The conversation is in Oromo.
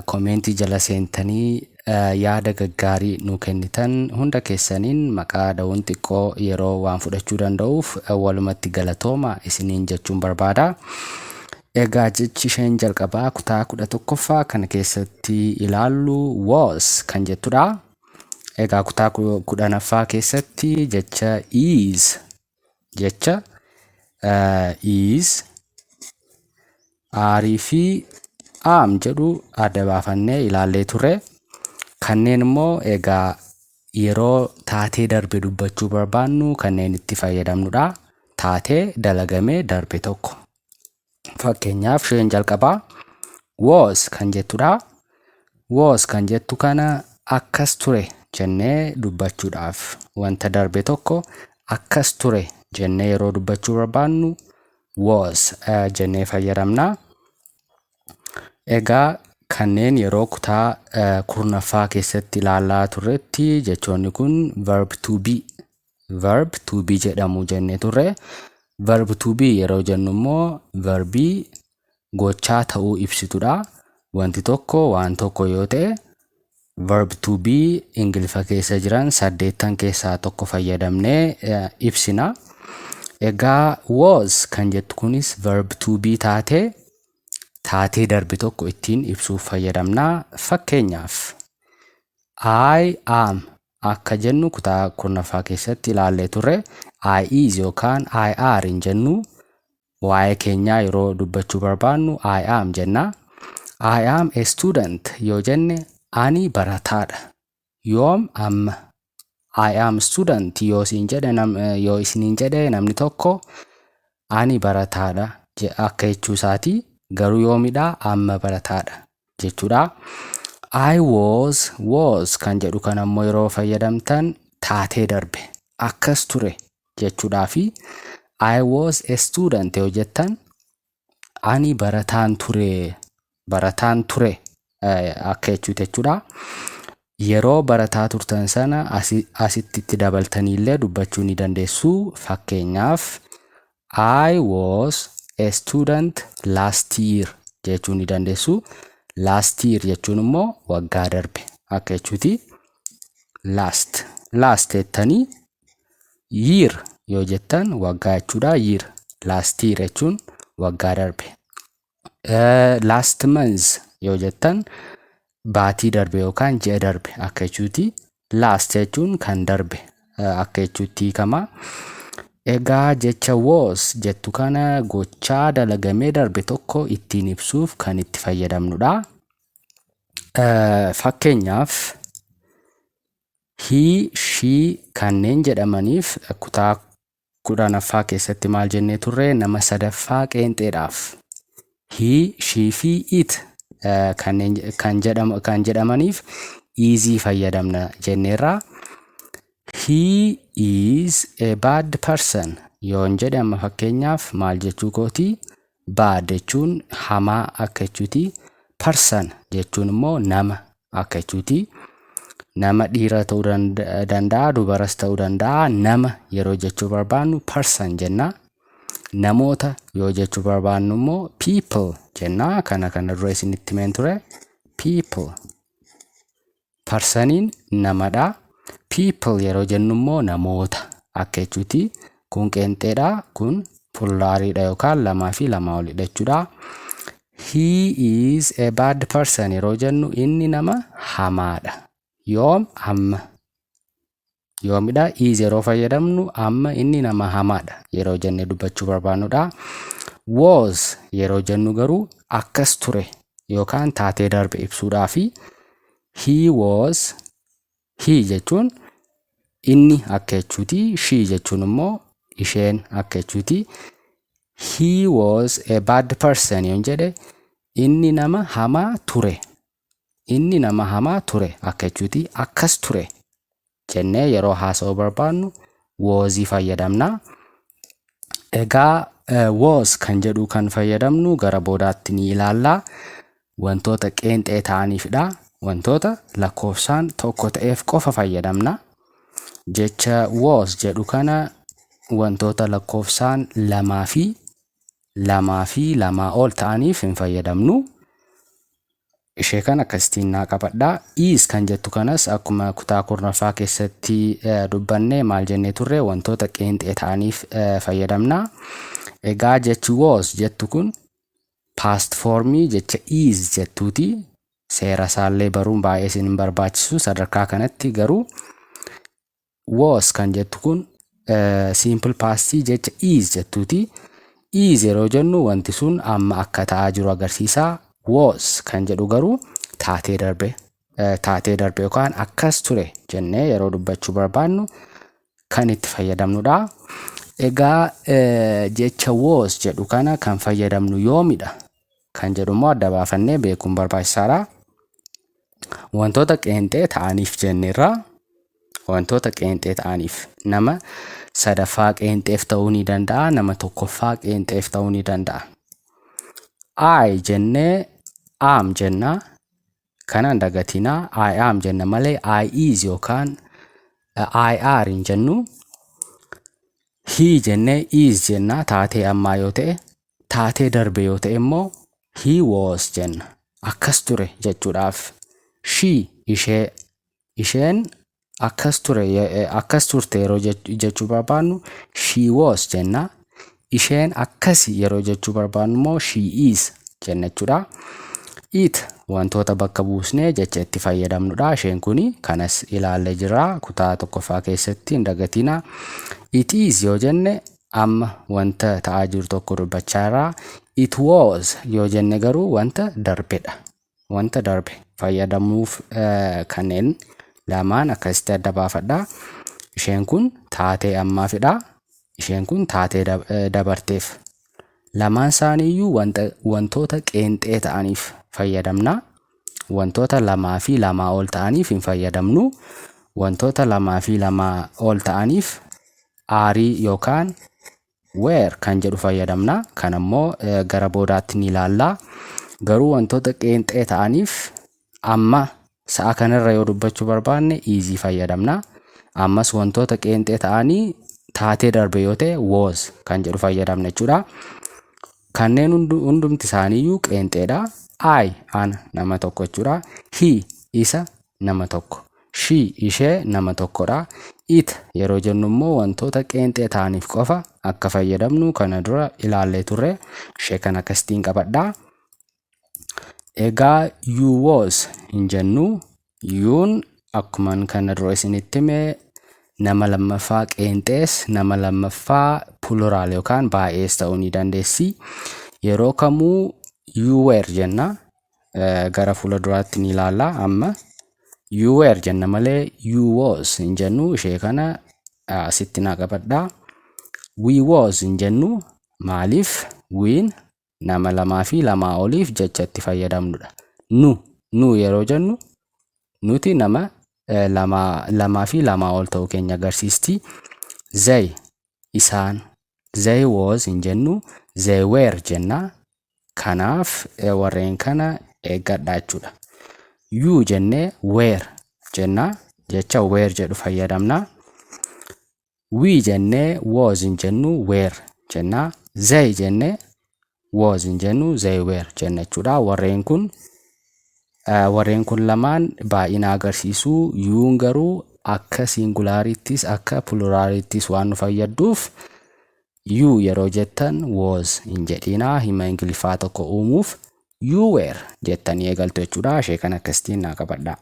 Komentii jala seentanii yaada gaggaarii nu kennitan hunda keessaniin maqaa dha'uun xiqqoo yeroo waan fudhachuu danda'uuf walumatti galatooma isiniin jechuun barbaada. Egaa jechi isheen jalqabaa kutaa 11ffaa kana keessatti ilaallu was kan jettudha. Egaa kutaa 10ffaa keessatti jecha is aarii fi am jedhu adda baafannee ilaallee ture. Kanneen immoo egaa yeroo taatee darbe dubbachuu barbaannu kanneen itti fayyadamnudha. Taatee dalagamee darbe tokko. Fakkeenyaaf isheen jalqabaa was kan jettudha. Was kan jettu kana akkas ture jennee dubbachuudhaaf wanta darbe tokko akkas ture jennee yeroo dubbachuu barbaannu was jennee fayyadamna. Egaa kanneen yeroo kutaa 10ffaa keessatti ilaalaa turretti jechoonni kun verb to be jedhamu jennee turre. Verb to be yeroo jennu immoo verbii gochaa ta'uu ibsitudha. Wanti tokko waan tokko yoo ta'e verb to be Ingiliffa keessa jiran 8 keessaa tokko fayyadamnee ibsina. Egaa was kan jettu kunis verb to be taatee darbe tokko ittiin ibsuuf fayyadamna. Fakkeenyaaf I am akka jennu kutaa 10ffaa keessatti ilaallee turre. I is yookaan I are hin jennu. Waa'ee keenyaa yeroo dubbachuu barbaannu I am jenna. I am a student yoo jenne ani barataadha. Yoom amma. I am student yoo isiniin jedhe namni tokko ani barataadha akka jechuu isaati. Garuu yoomidha amma barataadha jechuudha. I was kan jedhu kan ammoo yeroo fayyadamtan taatee darbe akkas ture jechuudhaa fi I was a student yoo jettan ani barataan ture akka jechuudha. Yeroo barataa turtan sana asitti itti dabaltaniillee dubbachuu ni dandeessu. Fakkeenyaaf I was a student last year jechuu ni dandeessu. Last year jechuun immoo waggaa darbe akka jechuuti. Last jettanii year yoo jettan waggaa jechuudha. Year last year jechuun waggaa darbe. Last month yoo jettan baatii darbe yookaan ji'a darbe akka jechuuti. Last jechuun kan darbe akka jechuutti hiikama. Egaa jecha was jettu kana gochaa dalagamee darbe tokko ittiin ibsuuf kan itti fayyadamnudha. Fakkeenyaaf he, she kanneen jedhamaniif kutaa 10ffaa keessatti maal jennee turre nama sadaffaa qeenxeedhaaf. He, she fi it kan jedhamaniif easy fayyadamna jenneerra. He is a bad person yoon jedhe amma fakkeenyaaf maal jechuu kooti. Bad jechuun hamaa akka jechuuti. Person jechuun immoo nama akka jechuuti. Nama dhiira ta'uu danda'a dubaras ta'uu danda'a. Nama yeroo jechuu barbaannu person jenna. Namoota yoo jechuu barbaannu immoo people jenna. Kana dura isinitti himeen ture. People personiin namadha. People yeroo jennu immoo namoota akka jechuuti. Kun qeenxeedha. Kun pluraaliidha yookaan lamaa fi lamaa olidha jechuudha. He is a bad person yeroo jennu inni nama hamaadha. Yoom amma. Yoomidha is yeroo fayyadamnu amma inni nama hamaadha yeroo jenne dubbachuu barbaannudha. Was yeroo jennu garuu akkas ture yookaan taatee darbe ibsuudhaafi. He was he jechuun inni akka jechuuti. She jechuun immoo isheen akka jechuuti. He was a bad person yoon jedhe inni nama hamaa ture. Inni nama hamaa ture akka jechuuti. Akkas ture jennee yeroo haasa'uu barbaannu wasii fayyadamna. Egaa was kan jedhu kan fayyadamnu gara boodaatti ni ilaalla. Wantoota qeenxee ta'aniifidha. Wantoota lakkoofsaan tokko ta'eef qofa fayyadamna. Jecha was jedhu kana wantoota lakkoofsaan lamaa fi lamaa ol ta'aniif hin fayyadamnu. ishee kana akkasitiin naa qabadhaa. Is kan jettu kanas akkuma kutaa kurnaffaa keessatti dubbanne maal jennee turre wantoota qeenxee ta'aniif fayyadamna. Egaa jechi was jettu kun past formii jecha is jettuuti. Seera isaallee baruun baay'ee isin hin barbaachisu sadarkaa kanatti. Garuu was kan jettu kun simple past jecha is jettuuti. Is yeroo jennu wanti sun amma akka ta'aa jiru agarsiisa. Was kan jedhu garuu taatee darbe yookaan akkas ture jennee yeroo dubbachuu barbaannu kan itti fayyadamnudha. Egaa jecha was jedhu kana kan fayyadamnu yoomidha kan jedhu immoo adda baafannee beekuun barbaachisaadha. Wantoota qeenxee ta'aniif jenneerra. Wantoota qeenxee ta'aniif nama sadaffaa qeenxeef ta'uu ni danda'a, nama tokkoffaa qeenxeef ta'uu ni danda'a. I jennee am jenna. Kanaan dagatinaa I am jenna malee I is yookaan I are hin jennu. He jennee is jenna taatee ammaa yoo ta'e. Taatee darbe yoo ta'e immoo he was jenna. Akkas ture jechuudhaaf. She isheen akkas turte yeroo jechuu barbaannu she was jenna. Isheen akkasi yeroo jechuu barbaannu immoo she is jenna jechuudha. It wantoota bakka buusnee jecha itti fayyadamnudha. Isheen kuni kanas ilaallee jira kutaa tokkoffaa keessatti hin dagatina. It is yoo jenne amma wanta ta'aa jiru tokko dubbachaa irraa. It was yoo jenne garuu wanta darbedha. Wanta darbe fayyadamuuf kanneen lamaan akkasitti adda baafadha. Isheen kun taatee ammaafidha. Isheen kun taatee dabarteef. Lamaan isaaniiyyuu wantoota qeenxee ta'aniif fayyadamna. Wantoota lamaa fi lamaa ol ta'aniif hin fayyadamnu. Wantoota lamaa fi lamaa ol ta'aniif aarii yookaan were kan jedhu fayyadamna. Kan ammoo gara boodaatti ni ilaalla. Garuu wantoota qeenxee ta'aniif amma sa'a kanarra yoo dubbachuu barbaanne easy fayyadamna. Ammas wantoota qeenxee ta'anii taatee darbe yoo ta'e was kan jedhu fayyadamna jechuudha. Kanneen hundumti isaaniiyyuu qeenxeedha. I ana nama tokko jechuudha. He isa nama tokko. She ishee nama tokkodha. It yeroo jennu immoo wantoota qeenxee ta'aniif qofa akka fayyadamnu kana dura ilaallee turre. Ishee kan akkasitiin qabadhaa. Egaa you was hin jennu. Yuun akkuman kana dura isinitti hime nama lammaffaa qeenxees nama lammaffaa plural yookaan baay'ees ta'uu ni dandeessi. Yeroo kamuu you were jenna. Gara fuula duraatti ni ilaalla. Amma you were jenna malee you was hin jennu. Ishee kana asitti naa qabadhaa. We was hin jennu. Maaliif wiin nama lamaa fi lamaa oliif jecha itti fayyadamnudha. Nu yeroo jennu nuti nama lamaa fi lamaa ol ta'uu keenya agarsiisti. They isaan. They was hin jennu. They were jenna. Kanaaf warreen kana eeggadhaa jechuudha. You jennee were jenna. Jecha were jedhu fayyadamna. We jennee was hin jennu. Were jenna. They jennee was hin jennu. They were jenna jechuudha. Warreen kun lamaan baay'ina agarsiisu. Yuun garuu akka singularittis akka pluralittis waan nu fayyadduuf you yeroo jettan was hin jedhina. Hima ingiliffaa tokko uumuuf you were jettanii eegaltu jechuudha. Ishee kan akkasitiin naa qabadhaa.